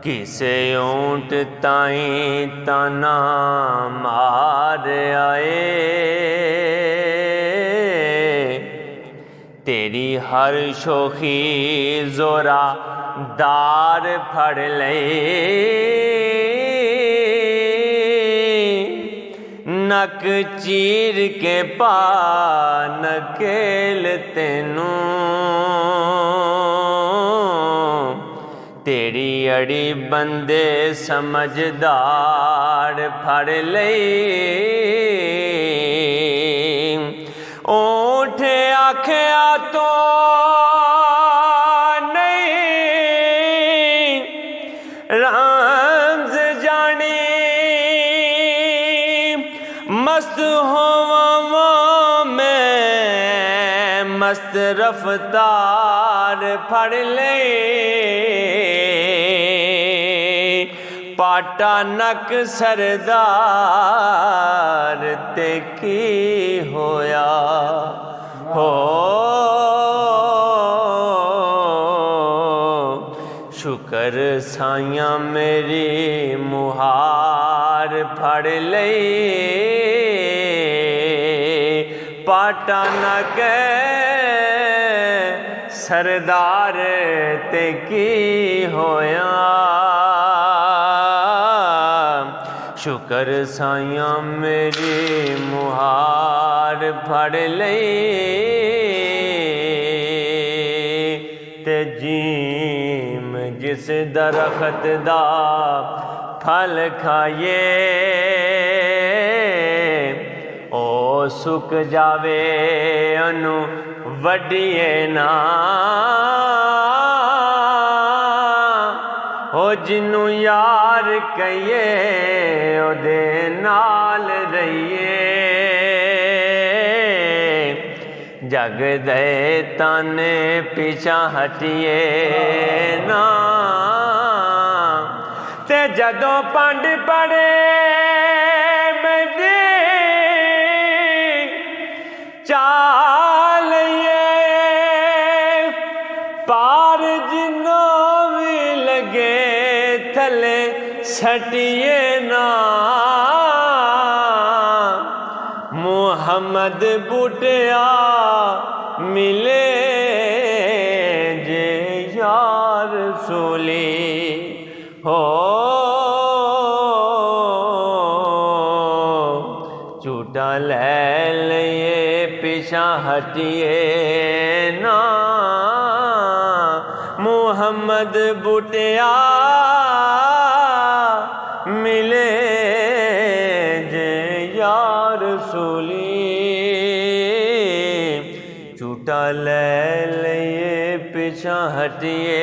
किसे ऊंट ताई ताना मार आए, तेरी हर शोखी जोरा दार फड़ ले, नक चीर के पा नकेल तेनू, तेरी अड़ी बंदे समझदार फड़ ले। ऊंट आख्या तो नहीं रामज जानी, मस्त होवा में मस्त रफ्तार फड़ ले, पाटा नक सरदार ते की होया हो। शुकर साइया मेरी मुहार फड़ ले, पाटा नक सरदार ते की होया। शुकर साइया मेरी मुहार फड़ ले, ते जीम जिस दरख्त दा फल खाए, ओ सुक जावे अनु वड्डिए ना, ओ जिन्नू यार कहिए ओदे नाल रहिए, जग दे ताने पीछा हटिए ना, ते जदों पंड पड़े मेरी चालिए, पार जिन्नों भी लगे थले सटिए ना, मुहम्मद बूटिया मिले जे यार रसूली हो। झूठा ले लिए पीछा हटिए ना, मुहम्मद बूटिया मिले जे यार रसूली। झूठा ले लिए पीछा हटिए